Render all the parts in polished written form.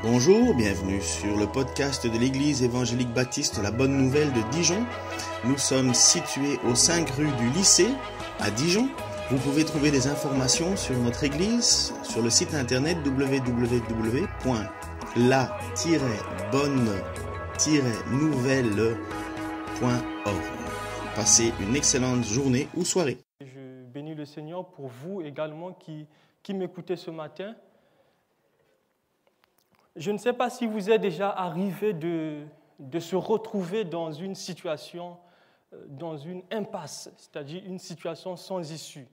Bonjour, bienvenue sur le podcast de l'Église évangélique baptiste La Bonne Nouvelle de Dijon. Nous sommes situés aux 5 rues du lycée à Dijon. Vous pouvez trouver des informations sur notre Église sur le site internet www.la-bonne-nouvelle.org. Passez une excellente journée ou soirée. Je bénis le Seigneur pour vous également qui m'écoutez ce matin. Je ne sais pas si vous êtes déjà arrivé de se retrouver dans une situation, dans une impasse, c'est-à-dire une situation sans issue.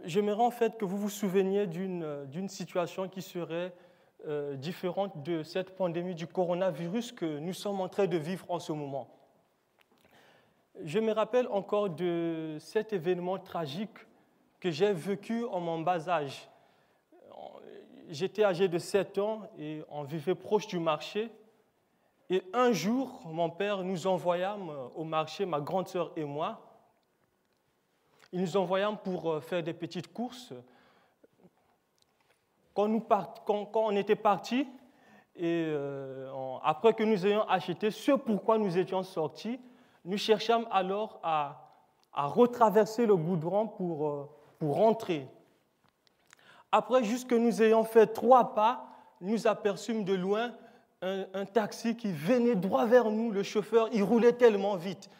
J'aimerais en fait que vous vous souveniez d'une situation qui serait différente de cette pandémie du coronavirus que nous sommes en train de vivre en ce moment. Je me rappelle encore de cet événement tragique que j'ai vécu en mon bas âge. J'étais âgé de 7 ans et on vivait proche du marché. Et un jour, mon père nous envoyâmes au marché, ma grande sœur et moi. Il nous envoyâmes pour faire des petites courses. Quand on était partis, et après que nous ayons acheté ce pourquoi nous étions sortis, nous cherchâmes alors à retraverser le goudron pour rentrer. Après, juste que nous ayons fait 3 pas, nous aperçûmes de loin un taxi qui venait droit vers nous. Le chauffeur, il roulait tellement vite.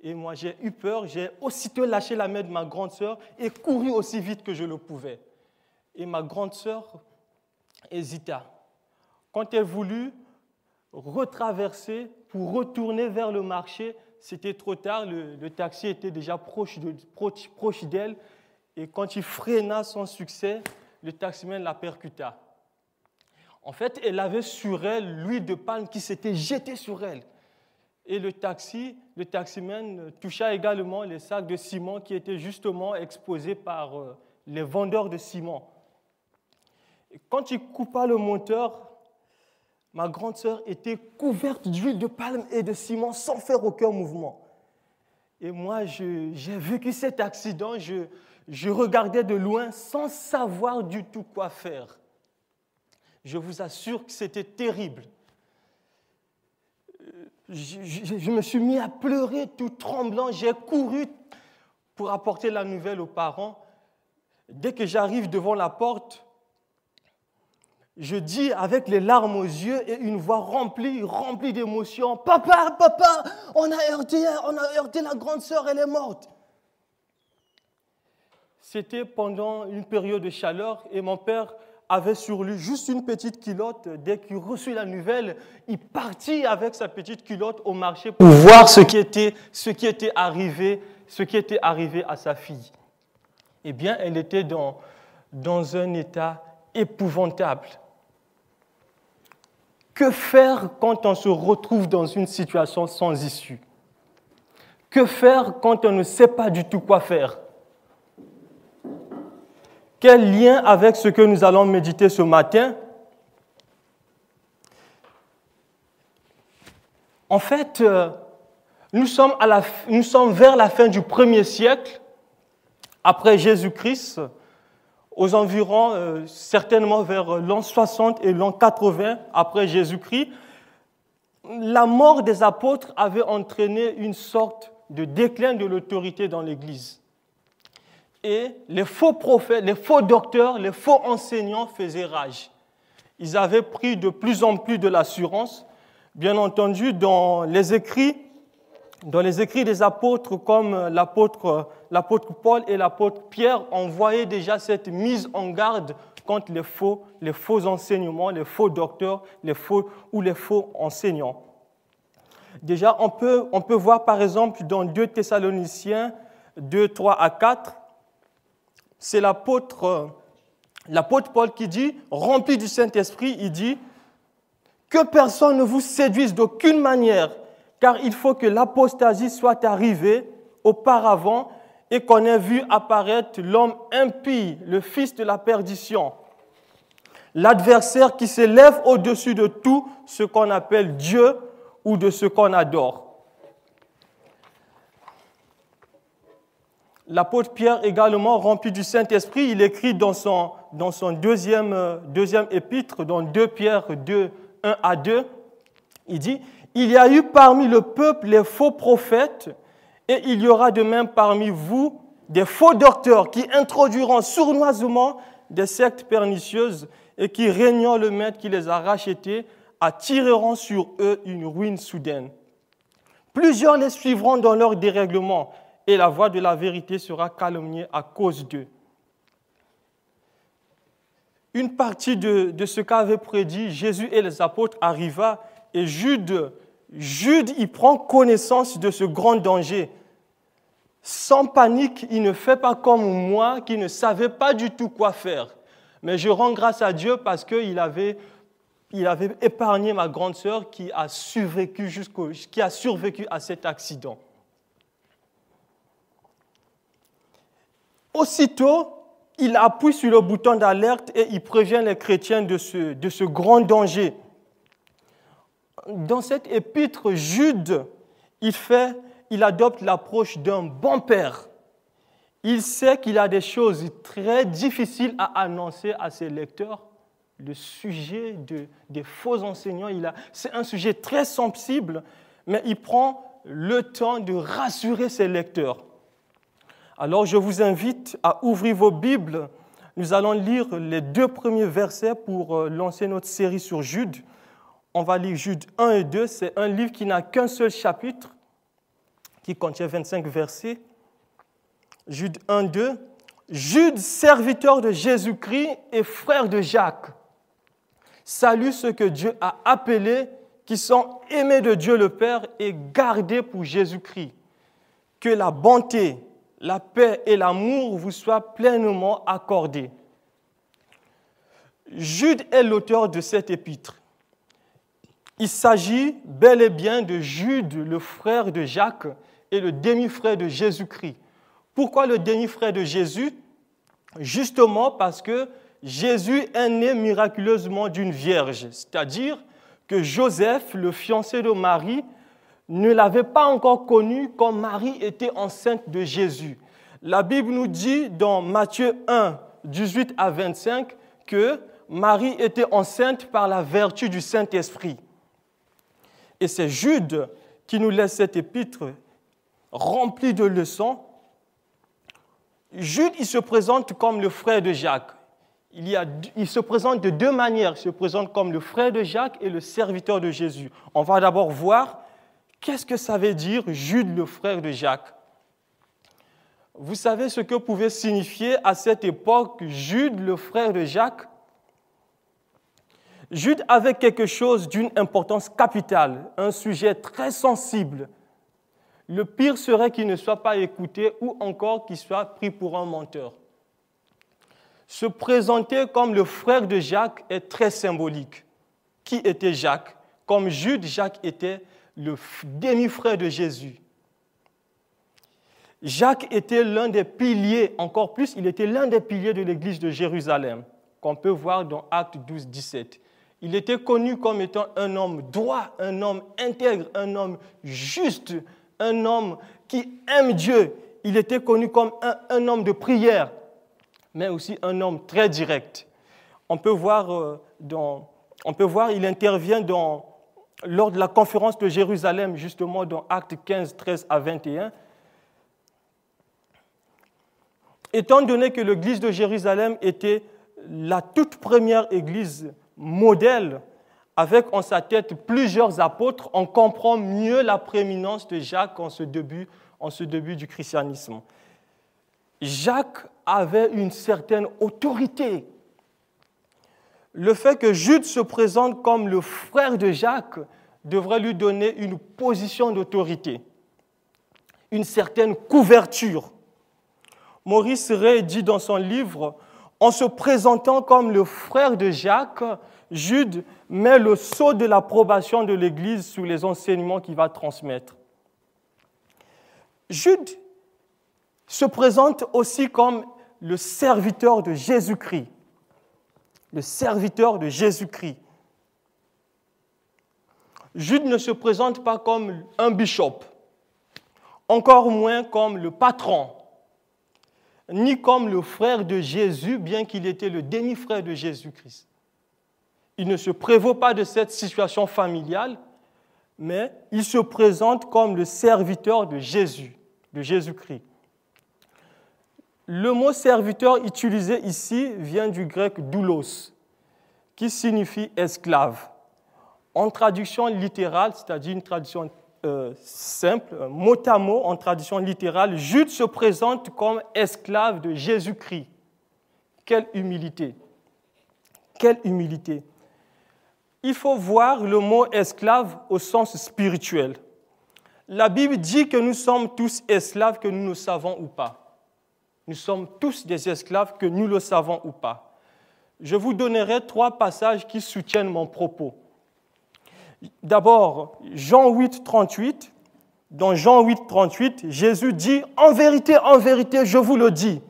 Et moi, j'ai eu peur. J'ai aussitôt lâché la main de ma grande sœur et couru aussi vite que je le pouvais. Et ma grande sœur hésita. Quand elle voulut retraverser pour retourner vers le marché, c'était trop tard. Le taxi était déjà proche d'elle. Et quand il freina sans succès, le taximan la percuta. En fait, elle avait sur elle l'huile de palme qui s'était jetée sur elle. Et le taximan toucha également les sacs de ciment qui étaient justement exposés par les vendeurs de ciment. Et quand il coupa le moteur, ma grande sœur était couverte d'huile de palme et de ciment sans faire aucun mouvement. Et moi, j'ai vécu cet accident. Je regardais de loin sans savoir du tout quoi faire. Je vous assure que c'était terrible. Je me suis mis à pleurer tout tremblant. J'ai couru pour apporter la nouvelle aux parents. Dès que j'arrive devant la porte, je dis avec les larmes aux yeux et une voix remplie d'émotions, « Papa, on a heurté la grande sœur, elle est morte !» C'était pendant une période de chaleur et mon père avait sur lui juste une petite culotte. Dès qu'il reçut la nouvelle, il partit avec sa petite culotte au marché pour voir ce qui était arrivé à sa fille. Eh bien, elle était dans un état épouvantable. Que faire quand on se retrouve dans une situation sans issue? Que faire quand on ne sait pas du tout quoi faire? Quel lien avec ce que nous allons méditer ce matin? En fait, nous sommes vers la fin du 1er siècle, après Jésus-Christ, aux environs, certainement vers l'an 60 et l'an 80 après Jésus-Christ. La mort des apôtres avait entraîné une sorte de déclin de l'autorité dans l'Église. Et les faux prophètes, les faux docteurs, les faux enseignants faisaient rage. Ils avaient pris de plus en plus de l'assurance. Bien entendu, dans les écrits des apôtres comme l'apôtre Paul et l'apôtre Pierre, on voyait déjà cette mise en garde contre les faux enseignements, les faux docteurs, les faux enseignants. Déjà, on peut voir par exemple dans 2 Thessaloniciens 2, 3 à 4, c'est l'apôtre Paul qui dit, rempli du Saint-Esprit, il dit « Que personne ne vous séduise d'aucune manière, car il faut que l'apostasie soit arrivée auparavant et qu'on ait vu apparaître l'homme impie, le fils de la perdition, l'adversaire qui s'élève au-dessus de tout ce qu'on appelle Dieu ou de ce qu'on adore. » L'apôtre Pierre, également rempli du Saint-Esprit, il écrit dans son dans son deuxième épître, dans 2 Pierre 2, 1 à 2, il dit « Il y a eu parmi le peuple les faux prophètes, et il y aura de même parmi vous des faux docteurs qui introduiront sournoisement des sectes pernicieuses et qui, régnant le maître qui les a rachetés, attireront sur eux une ruine soudaine. Plusieurs les suivront dans leur dérèglement, et la voix de la vérité sera calomniée à cause d'eux. » Une partie de ce qu'avaient prédit Jésus et les apôtres arriva, et Jude, il prend connaissance de ce grand danger. Sans panique, il ne fait pas comme moi qui ne savais pas du tout quoi faire. Mais je rends grâce à Dieu parce qu'il avait épargné ma grande sœur qui a survécu à cet accident. Aussitôt, il appuie sur le bouton d'alerte et il prévient les chrétiens de ce grand danger. Dans cette épître, Jude, il adopte l'approche d'un bon père. Il sait qu'il a des choses très difficiles à annoncer à ses lecteurs. Le sujet des faux enseignants, c'est un sujet très sensible, mais il prend le temps de rassurer ses lecteurs. Alors je vous invite à ouvrir vos Bibles. Nous allons lire les 2 premiers versets pour lancer notre série sur Jude. On va lire Jude 1 et 2. C'est un livre qui n'a qu'un seul chapitre, qui contient 25 versets. Jude 1, 2. Jude, serviteur de Jésus-Christ et frère de Jacques, salue ceux que Dieu a appelés, qui sont aimés de Dieu le Père et gardés pour Jésus-Christ. Que la bonté, la paix et l'amour vous soient pleinement accordés. Jude est l'auteur de cette épître. Il s'agit bel et bien de Jude, le frère de Jacques et le demi-frère de Jésus-Christ. Pourquoi le demi-frère de Jésus? Justement parce que Jésus est né miraculeusement d'une vierge, c'est-à-dire que Joseph, le fiancé de Marie, ne l'avait pas encore connu quand Marie était enceinte de Jésus. La Bible nous dit dans Matthieu 1, 18 à 25, que Marie était enceinte par la vertu du Saint-Esprit. Et c'est Jude qui nous laisse cette épître remplie de leçons. Jude, il se présente comme le frère de Jacques. Il se présente de 2 manières. Il se présente comme le frère de Jacques et le serviteur de Jésus. On va d'abord voir qu'est-ce que ça veut dire Jude, le frère de Jacques. Vous savez ce que pouvait signifier à cette époque Jude, le frère de Jacques? Jude avait quelque chose d'une importance capitale, un sujet très sensible. Le pire serait qu'il ne soit pas écouté ou encore qu'il soit pris pour un menteur. Se présenter comme le frère de Jacques est très symbolique. Qui était Jacques? Comme Jude, Jacques était le demi-frère de Jésus. Jacques était l'un des piliers, encore plus, il était l'un des piliers de l'église de Jérusalem, qu'on peut voir dans Actes 12, 17. Il était connu comme étant un homme droit, un homme intègre, un homme juste, un homme qui aime Dieu. Il était connu comme un homme de prière, mais aussi un homme très direct. On peut voir, il intervient lors de la conférence de Jérusalem, justement dans Actes 15, 13 à 21. Étant donné que l'église de Jérusalem était la toute première église modèle, avec en sa tête plusieurs apôtres, on comprend mieux la prééminence de Jacques en ce début du christianisme. Jacques avait une certaine autorité. Le fait que Jude se présente comme le frère de Jacques devrait lui donner une position d'autorité, une certaine couverture. Maurice Ray dit dans son livre « En se présentant comme le frère de Jacques, Jude met le sceau de l'approbation de l'Église sur les enseignements qu'il va transmettre. » Jude se présente aussi comme le serviteur de Jésus-Christ. Le serviteur de Jésus-Christ. Jude ne se présente pas comme un bishop, encore moins comme le patron, ni comme le frère de Jésus, bien qu'il était le demi-frère de Jésus-Christ. Il ne se prévaut pas de cette situation familiale, mais il se présente comme le serviteur de Jésus, de Jésus-Christ. Le mot serviteur utilisé ici vient du grec doulos, qui signifie esclave. En traduction littérale, c'est-à-dire une traduction simple, mot à mot, en traduction littérale, Jude se présente comme esclave de Jésus-Christ. Quelle humilité! Quelle humilité! Il faut voir le mot esclave au sens spirituel. La Bible dit que nous sommes tous esclaves, que nous le savons ou pas. Nous sommes tous des esclaves, que nous le savons ou pas. Je vous donnerai 3 passages qui soutiennent mon propos. D'abord, Jean 8, 38. Dans Jean 8, 38, Jésus dit « En vérité, je vous le dis,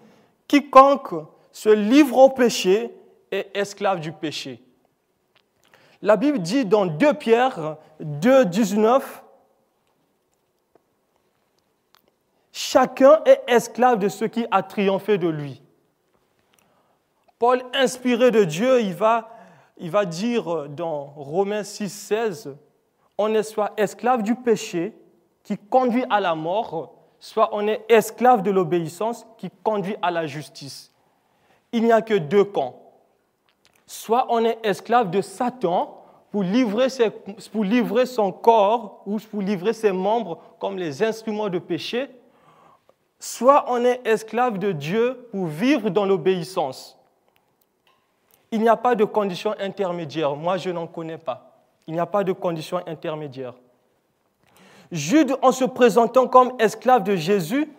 quiconque se livre au péché est esclave du péché. » La Bible dit dans 2 Pierre 2, 19, « Chacun est esclave de ce qui a triomphé de lui. » Paul, inspiré de Dieu, il va dire dans Romains 6, 16, « On est soit esclave du péché qui conduit à la mort, soit on est esclave de l'obéissance qui conduit à la justice. » Il n'y a que 2 camps. Soit on est esclave de Satan pour livrer son corps ou pour livrer ses membres comme les instruments de péché, soit on est esclave de Dieu pour vivre dans l'obéissance. Il n'y a pas de condition intermédiaire. Moi, je n'en connais pas. Il n'y a pas de condition intermédiaire. Jude, en se présentant comme esclave de Jésus,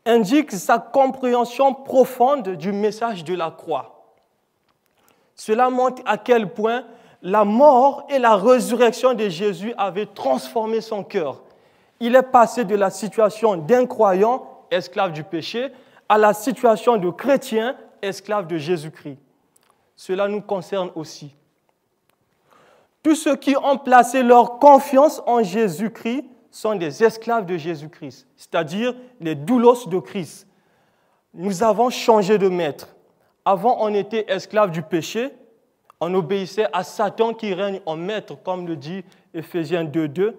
indique sa compréhension profonde du message de la croix. Cela montre à quel point la mort et la résurrection de Jésus avaient transformé son cœur. Il est passé de la situation d'incroyant, esclave du péché, à la situation de chrétien, esclave de Jésus-Christ. Cela nous concerne aussi. Tous ceux qui ont placé leur confiance en Jésus-Christ sont des esclaves de Jésus-Christ, c'est-à-dire les doulos de Christ. Nous avons changé de maître. Avant, on était esclaves du péché, on obéissait à Satan qui règne en maître, comme le dit Éphésiens 2:2.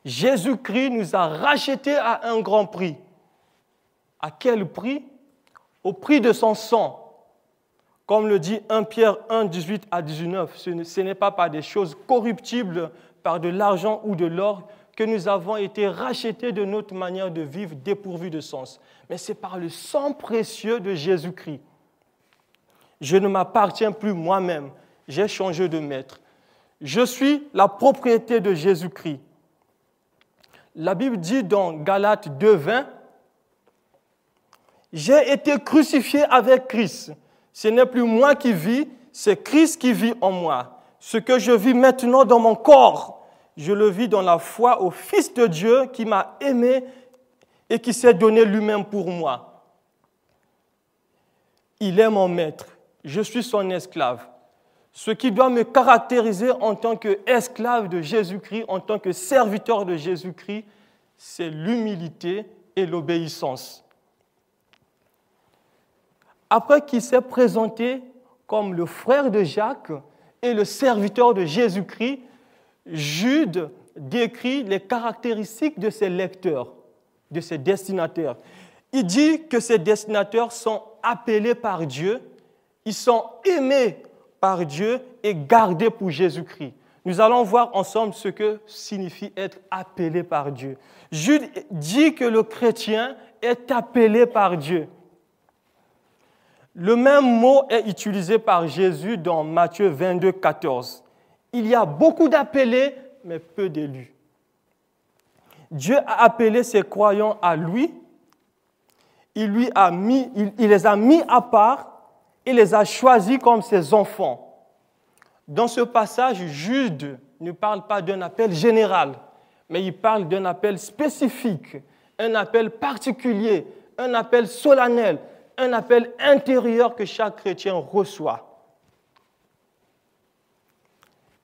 Jésus-Christ nous a rachetés à un grand prix. À quel prix? Au prix de son sang. Comme le dit 1 Pierre 1, 18 à 19, ce n'est pas par des choses corruptibles, par de l'argent ou de l'or, que nous avons été rachetés de notre manière de vivre dépourvue de sens. Mais c'est par le sang précieux de Jésus-Christ. Je ne m'appartiens plus moi-même, j'ai changé de maître. Je suis la propriété de Jésus-Christ. La Bible dit dans Galates 2:20, « J'ai été crucifié avec Christ. Ce n'est plus moi qui vis, c'est Christ qui vit en moi. Ce que je vis maintenant dans mon corps, je le vis dans la foi au Fils de Dieu qui m'a aimé et qui s'est donné lui-même pour moi. Il est mon maître, je suis son esclave. Ce qui doit me caractériser en tant qu'esclave de Jésus-Christ, en tant que serviteur de Jésus-Christ, c'est l'humilité et l'obéissance. Après qu'il s'est présenté comme le frère de Jacques et le serviteur de Jésus-Christ, Jude décrit les caractéristiques de ses lecteurs, de ses destinataires. Il dit que ces destinataires sont appelés par Dieu, ils sont aimés par Dieu et gardés pour Jésus-Christ. Nous allons voir ensemble ce que signifie être appelé par Dieu. Jude dit que le chrétien est appelé par Dieu. Le même mot est utilisé par Jésus dans Matthieu 22, 14. Il y a beaucoup d'appelés, mais peu d'élus. Dieu a appelé ses croyants à lui. Il les a mis à part et les a choisis comme ses enfants. Dans ce passage, Jude ne parle pas d'un appel général, mais il parle d'un appel spécifique, un appel particulier, un appel solennel, un appel intérieur que chaque chrétien reçoit.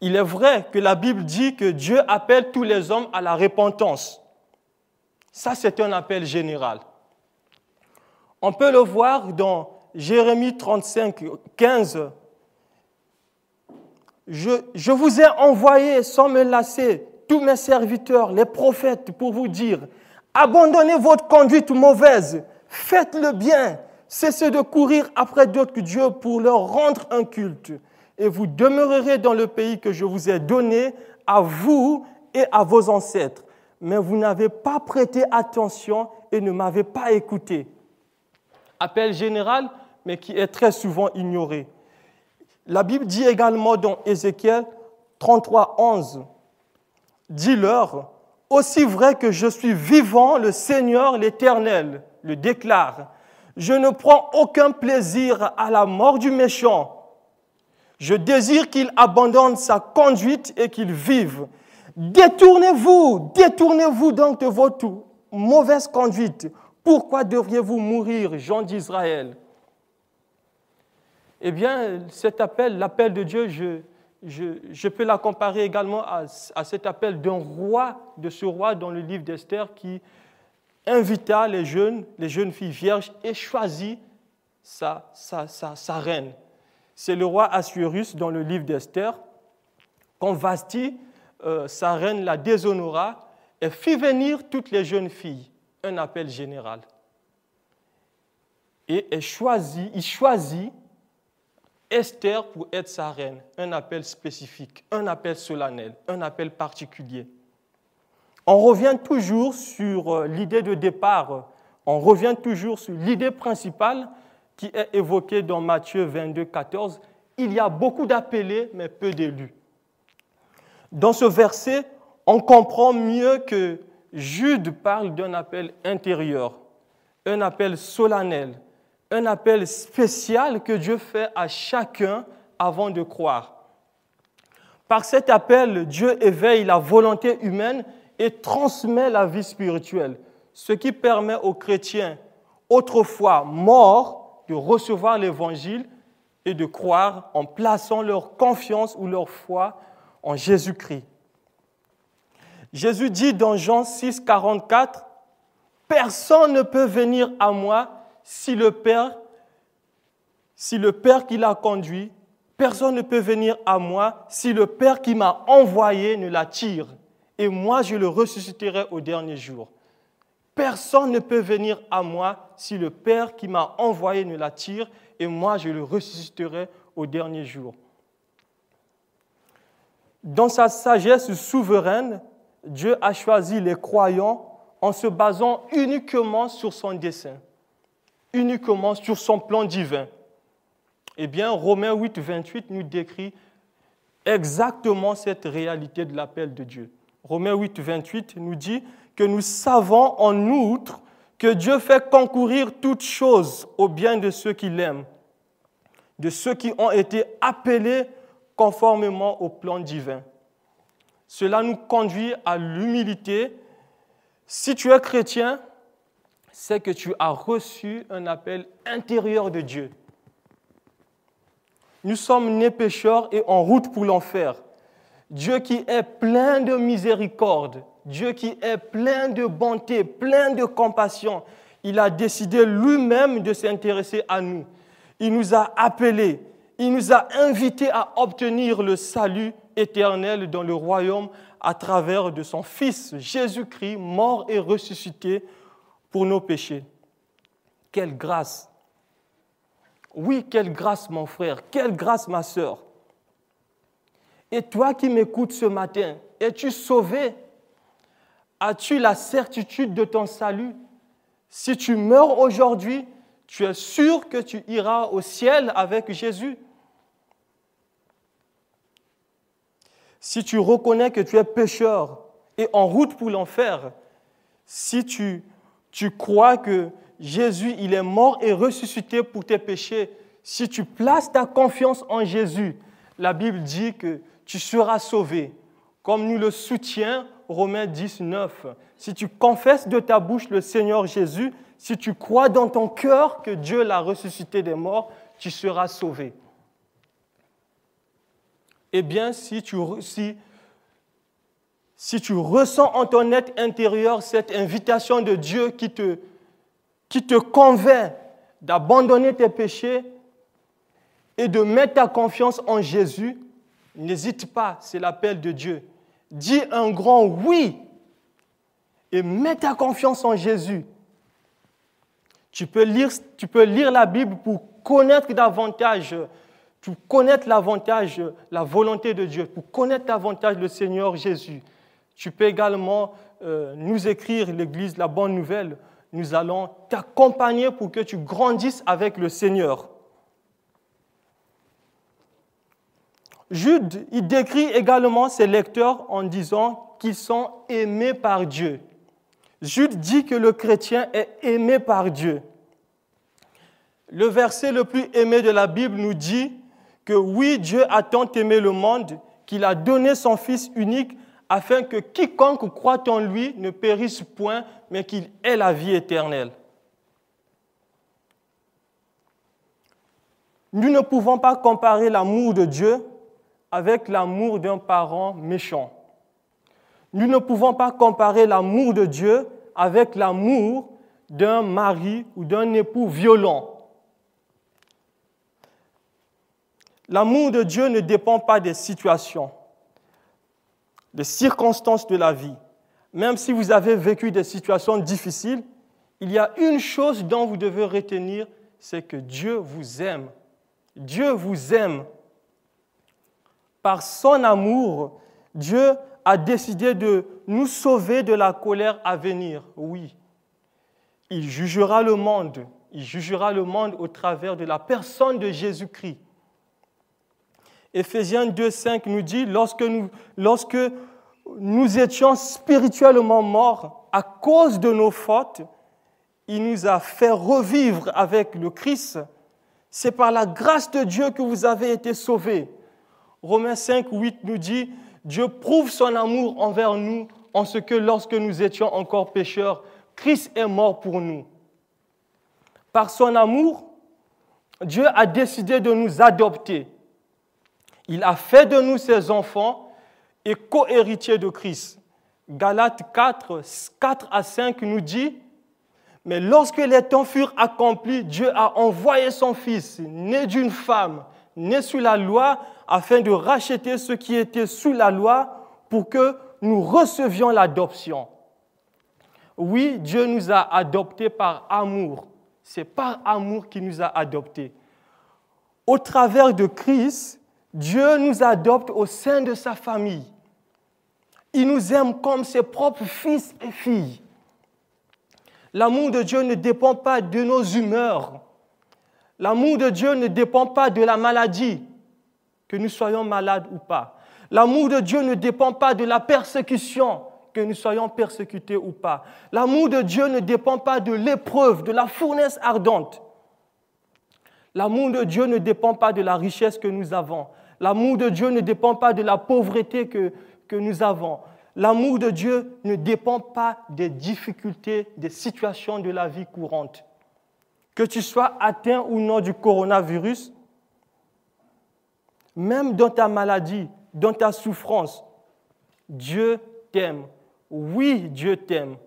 Il est vrai que la Bible dit que Dieu appelle tous les hommes à la repentance. Ça, c'est un appel général. On peut le voir dans Jérémie 35, 15. Je vous ai envoyé sans me lasser tous mes serviteurs, les prophètes, pour vous dire, abandonnez votre conduite mauvaise, faites le bien, cessez de courir après d'autres dieux pour leur rendre un culte, et vous demeurerez dans le pays que je vous ai donné à vous et à vos ancêtres. Mais vous n'avez pas prêté attention et ne m'avez pas écouté. Appel général, mais qui est très souvent ignoré. La Bible dit également dans Ézéchiel 33, 11, « Dis-leur, aussi vrai que je suis vivant, le Seigneur l'Éternel le déclare, je ne prends aucun plaisir à la mort du méchant. Je désire qu'il abandonne sa conduite et qu'il vive. Détournez-vous donc de votre mauvaise conduite. Pourquoi devriez-vous mourir, gens d'Israël ?» Eh bien, cet appel, l'appel de Dieu, je peux la comparer également à cet appel d'un roi, de ce roi dans le livre d'Esther qui invita les jeunes filles vierges et choisit sa reine. C'est le roi Assuérus dans le livre d'Esther. Quand Vashti, sa reine, la déshonora et fit venir toutes les jeunes filles, un appel général. Et il choisit Esther pour être sa reine, un appel spécifique, un appel solennel, un appel particulier. On revient toujours sur l'idée de départ, on revient toujours sur l'idée principale qui est évoquée dans Matthieu 22, 14. Il y a beaucoup d'appelés, mais peu d'élus. Dans ce verset, on comprend mieux que Jude parle d'un appel intérieur, un appel solennel, un appel spécial que Dieu fait à chacun avant de croire. Par cet appel, Dieu éveille la volonté humaine et transmet la vie spirituelle, ce qui permet aux chrétiens autrefois morts de recevoir l'Évangile et de croire en plaçant leur confiance ou leur foi en Jésus-Christ. Jésus dit dans Jean 6, 44, « Personne ne peut venir à moi si le Père qui l'a conduit, personne ne peut venir à moi si le Père qui m'a envoyé ne l'attire, et moi je le ressusciterai au dernier jour. Personne ne peut venir à moi si le Père qui m'a envoyé ne l'attire, et moi je le ressusciterai au dernier jour. » Dans sa sagesse souveraine, Dieu a choisi les croyants en se basant uniquement sur son dessein, uniquement sur son plan divin. Eh bien, Romains 8, 28 nous décrit exactement cette réalité de l'appel de Dieu. Romains 8, 28 nous dit que nous savons en outre que Dieu fait concourir toutes choses au bien de ceux qui l'aiment, de ceux qui ont été appelés conformément au plan divin. Cela nous conduit à l'humilité. Si tu es chrétien, c'est que tu as reçu un appel intérieur de Dieu. Nous sommes nés pécheurs et en route pour l'enfer. Dieu qui est plein de miséricorde, Dieu qui est plein de bonté, plein de compassion, il a décidé lui-même de s'intéresser à nous. Il nous a appelés, il nous a invités à obtenir le salut éternel dans le royaume à travers de son Fils Jésus-Christ, mort et ressuscité pour nos péchés. Quelle grâce! Oui, quelle grâce mon frère, quelle grâce ma sœur. Et toi qui m'écoutes ce matin, es-tu sauvé? As-tu la certitude de ton salut? Si tu meurs aujourd'hui, tu es sûr que tu iras au ciel avec Jésus? Si tu reconnais que tu es pécheur et en route pour l'enfer, si tu crois que Jésus, il est mort et ressuscité pour tes péchés, si tu places ta confiance en Jésus, la Bible dit que tu seras sauvé. Comme nous le soutient Romains 10, 9. Si tu confesses de ta bouche le Seigneur Jésus, si tu crois dans ton cœur que Dieu l'a ressuscité des morts, tu seras sauvé. Eh bien, si tu ressens en ton être intérieur cette invitation de Dieu qui te convainc d'abandonner tes péchés et de mettre ta confiance en Jésus, n'hésite pas, c'est l'appel de Dieu. Dis un grand oui et mets ta confiance en Jésus. Tu peux lire la Bible pour connaître davantage, pour connaître davantage la volonté de Dieu, pour connaître davantage le Seigneur Jésus. Tu peux également nous écrire, l'Église, la bonne nouvelle. Nous allons t'accompagner pour que tu grandisses avec le Seigneur. Jude, il décrit également ses lecteurs en disant qu'ils sont aimés par Dieu. Jude dit que le chrétien est aimé par Dieu. Le verset le plus aimé de la Bible nous dit que oui, Dieu a tant aimé le monde qu'il a donné son Fils unique afin que quiconque croit en lui ne périsse point, mais qu'il ait la vie éternelle. Nous ne pouvons pas comparer l'amour de Dieu avec l'amour d'un parent méchant. Nous ne pouvons pas comparer l'amour de Dieu avec l'amour d'un mari ou d'un époux violent. L'amour de Dieu ne dépend pas des situations, des circonstances de la vie. Même si vous avez vécu des situations difficiles, il y a une chose dont vous devez retenir, c'est que Dieu vous aime. Dieu vous aime. Par son amour, Dieu a décidé de nous sauver de la colère à venir. Oui, il jugera le monde. Il jugera le monde au travers de la personne de Jésus-Christ. Éphésiens 2,5 nous dit, lorsque nous étions spirituellement morts à cause de nos fautes, il nous a fait revivre avec le Christ. C'est par la grâce de Dieu que vous avez été sauvés. Romains 5,8 nous dit, Dieu prouve son amour envers nous en ce que lorsque nous étions encore pécheurs, Christ est mort pour nous. Par son amour, Dieu a décidé de nous adopter. Il a fait de nous ses enfants et co-héritiers de Christ. Galates 4, 4 à 5 nous dit, mais lorsque les temps furent accomplis, Dieu a envoyé son Fils, né d'une femme, né sous la loi, afin de racheter ceux qui étaient sous la loi pour que nous recevions l'adoption. Oui, Dieu nous a adoptés par amour. C'est par amour qu'il nous a adoptés. Au travers de Christ, Dieu nous adopte au sein de sa famille. Il nous aime comme ses propres fils et filles. L'amour de Dieu ne dépend pas de nos humeurs. L'amour de Dieu ne dépend pas de la maladie, que nous soyons malades ou pas. L'amour de Dieu ne dépend pas de la persécution, que nous soyons persécutés ou pas. L'amour de Dieu ne dépend pas de l'épreuve, de la fournaise ardente. L'amour de Dieu ne dépend pas de la richesse que nous avons. L'amour de Dieu ne dépend pas de la pauvreté que nous avons. L'amour de Dieu ne dépend pas des difficultés, des situations de la vie courante. Que tu sois atteint ou non du coronavirus, même dans ta maladie, dans ta souffrance, Dieu t'aime. Oui, Dieu t'aime.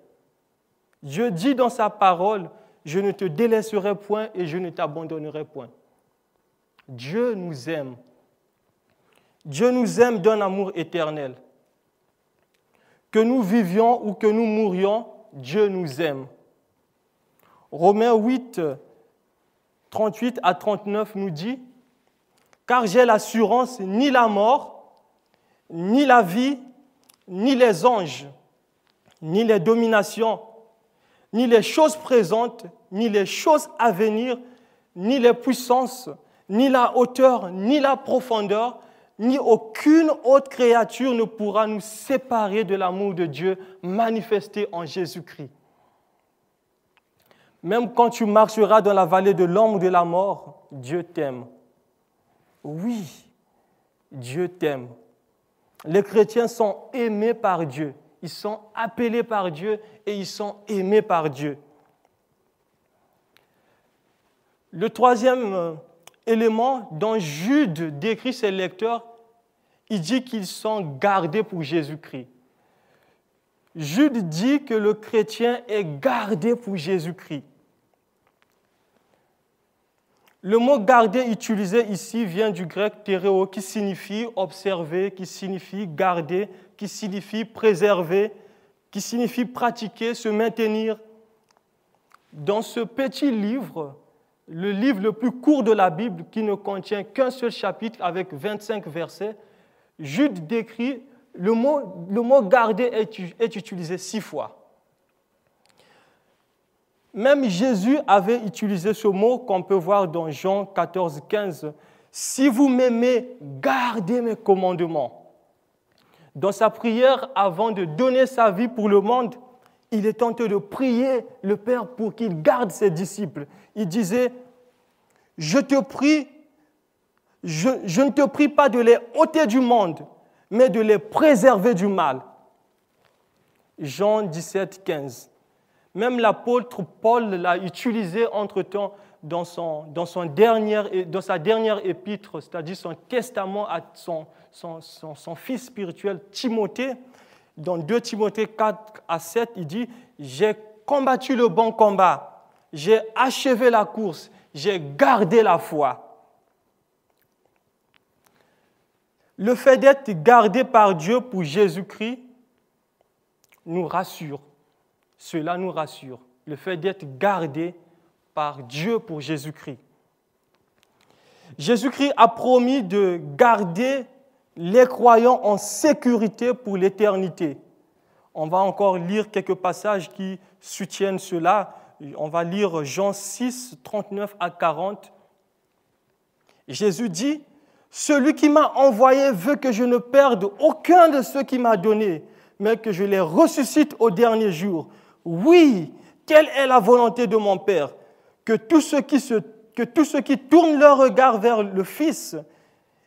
Dieu dit dans sa parole, je ne te délaisserai point et je ne t'abandonnerai point. Dieu nous aime. Dieu nous aime d'un amour éternel. Que nous vivions ou que nous mourions, Dieu nous aime. Romains 8, 38 à 39 nous dit, « Car j'ai l'assurance, ni la mort, ni la vie, ni les anges, ni les dominations, ni les choses présentes, ni les choses à venir, ni les puissances, ni la hauteur, ni la profondeur, ni aucune autre créature ne pourra nous séparer de l'amour de Dieu manifesté en Jésus-Christ. Même quand tu marcheras dans la vallée de l'ombre de la mort, Dieu t'aime. Oui, Dieu t'aime. Les chrétiens sont aimés par Dieu. Ils sont appelés par Dieu et ils sont aimés par Dieu. Le troisième élément dont Jude décrit ses lecteurs, il dit qu'ils sont gardés pour Jésus-Christ. Jude dit que le chrétien est gardé pour Jésus-Christ. Le mot garder utilisé ici vient du grec théréo qui signifie observer, qui signifie garder, qui signifie préserver, qui signifie pratiquer, se maintenir. Dans ce petit livre, le livre le plus court de la Bible qui ne contient qu'un seul chapitre avec 25 versets, Jude décrit le mot garder est utilisé 6 fois. Même Jésus avait utilisé ce mot qu'on peut voir dans Jean 14, 15. « Si vous m'aimez, gardez mes commandements. » Dans sa prière, avant de donner sa vie pour le monde, il est tenté de prier le Père pour qu'il garde ses disciples. Il disait, « Je te prie, je ne te prie pas de les ôter du monde, mais de les préserver du mal. » Jean 17, 15. Même l'apôtre Paul l'a utilisé entre-temps dans sa dernière épître, c'est-à-dire son testament à son fils spirituel Timothée. Dans 2 Timothée 4 à 7, il dit « J'ai combattu le bon combat, j'ai achevé la course, j'ai gardé la foi. » Le fait d'être gardé par Dieu pour Jésus-Christ nous rassure. Cela nous rassure, le fait d'être gardé par Dieu pour Jésus-Christ. Jésus-Christ a promis de garder les croyants en sécurité pour l'éternité. On va encore lire quelques passages qui soutiennent cela. On va lire Jean 6, 39 à 40. Jésus dit, « Celui qui m'a envoyé veut que je ne perde aucun de ceux qu'il m'a donnés, mais que je les ressuscite au dernier jour. Oui, telle est la volonté de mon Père, que tous ceux qui tournent leur regard vers le Fils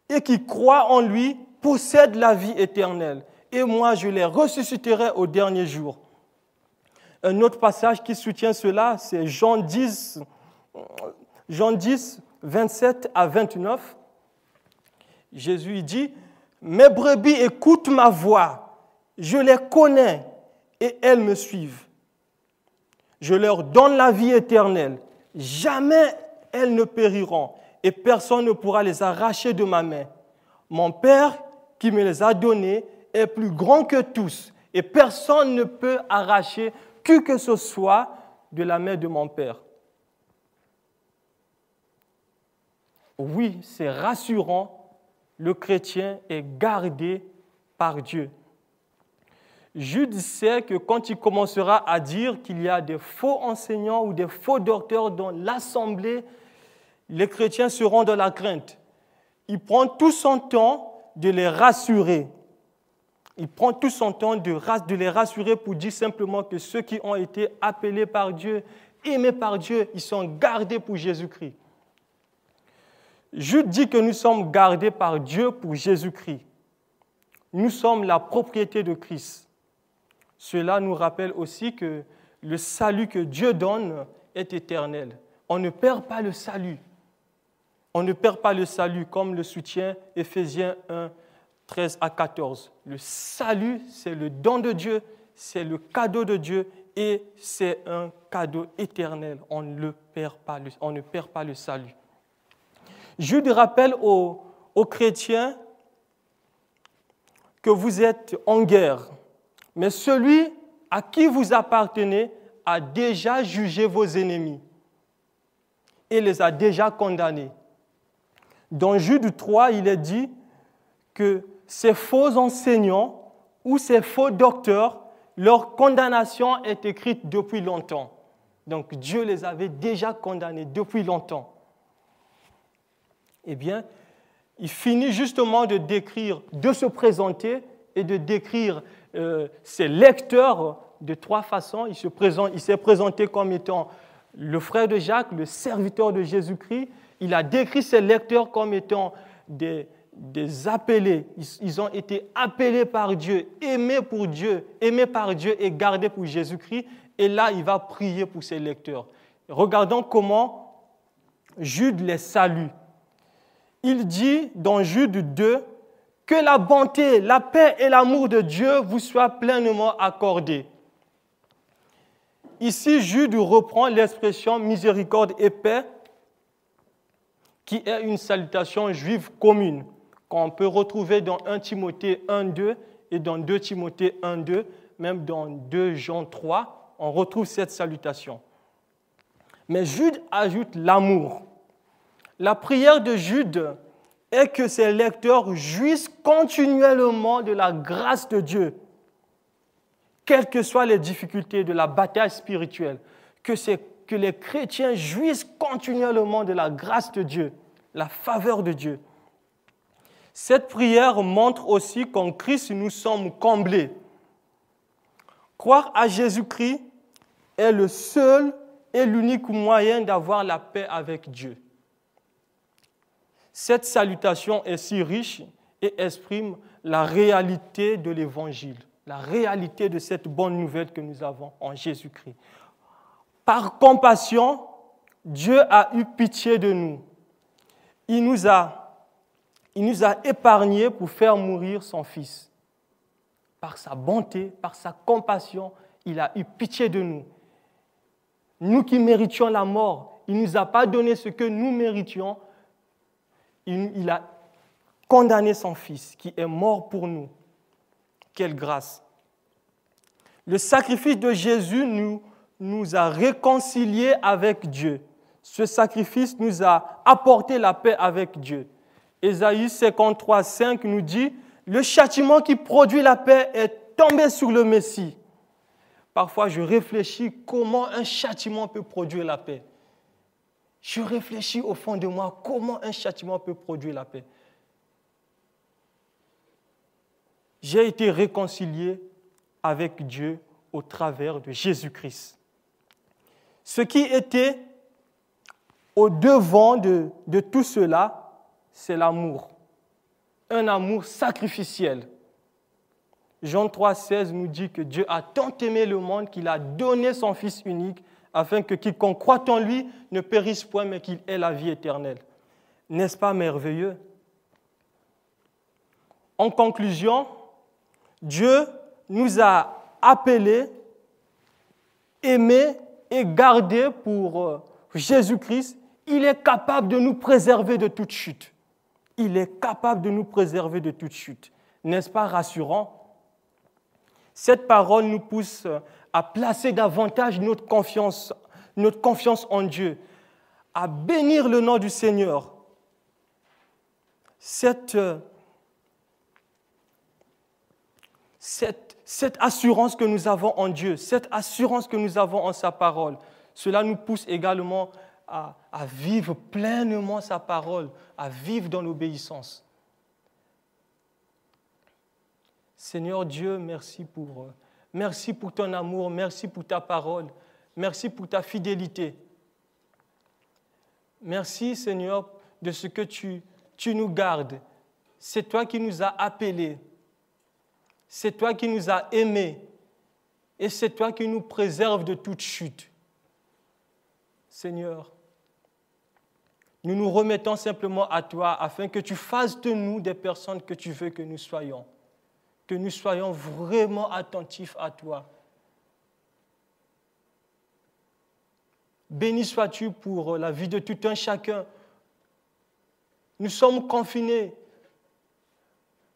et qui croient en lui possèdent la vie éternelle. Et moi, je les ressusciterai au dernier jour. » Un autre passage qui soutient cela, c'est Jean 10, 27 à 29. Jésus dit, « Mes brebis écoutent ma voix, je les connais et elles me suivent. Je leur donne la vie éternelle. Jamais elles ne périront et personne ne pourra les arracher de ma main. Mon Père qui me les a donnés est plus grand que tous et personne ne peut arracher qui que ce soit de la main de mon Père. » Oui, c'est rassurant, le chrétien est gardé par Dieu. Jude sait que quand il commencera à dire qu'il y a des faux enseignants ou des faux docteurs dans l'assemblée, les chrétiens seront dans la crainte. Il prend tout son temps de les rassurer. Il prend tout son temps de les rassurer pour dire simplement que ceux qui ont été appelés par Dieu, aimés par Dieu, ils sont gardés pour Jésus-Christ. Jude dit que nous sommes gardés par Dieu pour Jésus-Christ. Nous sommes la propriété de Christ. Cela nous rappelle aussi que le salut que Dieu donne est éternel. On ne perd pas le salut. On ne perd pas le salut, comme le soutient Éphésiens 1, 13 à 14. Le salut, c'est le don de Dieu, c'est le cadeau de Dieu et c'est un cadeau éternel. On ne perd pas le salut. Jude rappelle aux chrétiens que vous êtes en guerre. Mais celui à qui vous appartenez a déjà jugé vos ennemis et les a déjà condamnés. Dans Jude 3, il est dit que ces faux enseignants ou ces faux docteurs, leur condamnation est écrite depuis longtemps. Donc Dieu les avait déjà condamnés depuis longtemps. Eh bien, il finit justement de décrire, de se présenter et de décrire ses lecteurs de 3 façons. Il s'est présenté comme étant le frère de Jacques, le serviteur de Jésus-Christ. Il a décrit ses lecteurs comme étant des appelés. Ils ont été appelés par Dieu, aimés par Dieu et gardés pour Jésus-Christ. Et là, il va prier pour ses lecteurs. Regardons comment Jude les salue. Il dit dans Jude 2, « Que la bonté, la paix et l'amour de Dieu vous soient pleinement accordés. » Ici, Jude reprend l'expression miséricorde et paix qui est une salutation juive commune, qu'on peut retrouver dans 1 Timothée 1,2 et dans 2 Timothée 1,2, même dans 2 Jean 3, on retrouve cette salutation. Mais Jude ajoute l'amour. La prière de Jude est que ses lecteurs jouissent continuellement de la grâce de Dieu, quelles que soient les difficultés de la bataille spirituelle, que les chrétiens jouissent continuellement de la grâce de Dieu, la faveur de Dieu. Cette prière montre aussi qu'en Christ, nous sommes comblés. Croire à Jésus-Christ est le seul et l'unique moyen d'avoir la paix avec Dieu. Cette salutation est si riche et exprime la réalité de l'Évangile, la réalité de cette bonne nouvelle que nous avons en Jésus-Christ. Par compassion, Dieu a eu pitié de nous. Il nous a épargnés pour faire mourir son Fils. Par sa bonté, par sa compassion, il a eu pitié de nous. Nous qui méritions la mort, il ne nous a pas donné ce que nous méritions. Il a condamné son Fils qui est mort pour nous. Quelle grâce! Le sacrifice de Jésus nous a réconciliés avec Dieu. Ce sacrifice nous a apporté la paix avec Dieu. Ésaïe 53, 5 nous dit « Le châtiment qui produit la paix est tombé sur le Messie. » Parfois, je réfléchis comment un châtiment peut produire la paix. Je réfléchis au fond de moi comment un châtiment peut produire la paix. J'ai été réconcilié avec Dieu au travers de Jésus-Christ. Ce qui était au-devant de tout cela, c'est l'amour. Un amour sacrificiel. Jean 3, 16 nous dit que Dieu a tant aimé le monde qu'il a donné son Fils unique afin que quiconque croit en lui ne périsse point, mais qu'il ait la vie éternelle. N'est-ce pas merveilleux? En conclusion, Dieu nous a appelés, aimés et gardés pour Jésus-Christ. Il est capable de nous préserver de toute chute. Il est capable de nous préserver de toute chute. N'est-ce pas rassurant? Cette parole nous pousse à placer davantage notre confiance en Dieu, à bénir le nom du Seigneur. Cette assurance que nous avons en Dieu, cette assurance que nous avons en sa parole, cela nous pousse également à vivre pleinement sa parole, à vivre dans l'obéissance. Seigneur Dieu, merci pour ton amour, merci pour ta parole, merci pour ta fidélité. Merci Seigneur de ce que tu nous gardes. C'est toi qui nous as appelés, c'est toi qui nous as aimés et c'est toi qui nous préserves de toute chute. Seigneur, nous nous remettons simplement à toi afin que tu fasses de nous des personnes que tu veux que nous soyons vraiment attentifs à toi. Béni sois-tu pour la vie de tout un chacun. Nous sommes confinés,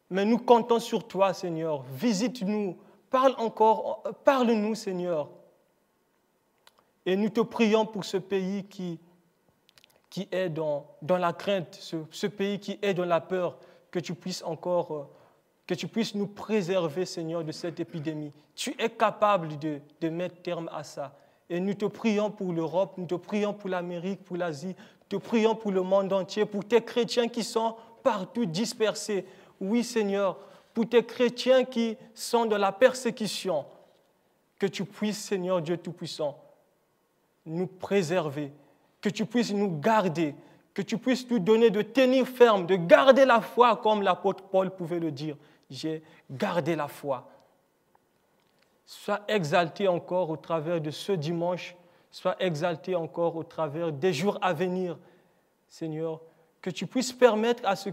mais nous comptons sur toi, Seigneur. Visite-nous, parle-nous, Seigneur. Et nous te prions pour ce pays qui est dans la crainte, ce pays qui est dans la peur, que tu puisses nous préserver, Seigneur, de cette épidémie. Tu es capable de mettre terme à ça. Et nous te prions pour l'Europe, nous te prions pour l'Amérique, pour l'Asie, nous te prions pour le monde entier, pour tes chrétiens qui sont partout dispersés. Oui, Seigneur, pour tes chrétiens qui sont dans la persécution, que tu puisses, Seigneur Dieu Tout-Puissant, nous préserver, que tu puisses nous garder, que tu puisses nous donner de tenir ferme, de garder la foi comme l'apôtre Paul pouvait le dire. J'ai gardé la foi. Sois exalté encore au travers de ce dimanche, sois exalté encore au travers des jours à venir, Seigneur, que tu puisses permettre à ce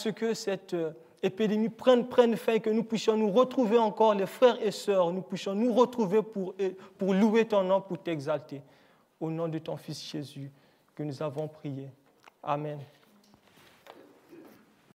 que cette épidémie prenne fin, que nous puissions nous retrouver encore, les frères et sœurs, nous puissions nous retrouver pour louer ton nom, pour t'exalter. Au nom de ton Fils Jésus, que nous avons prié. Amen.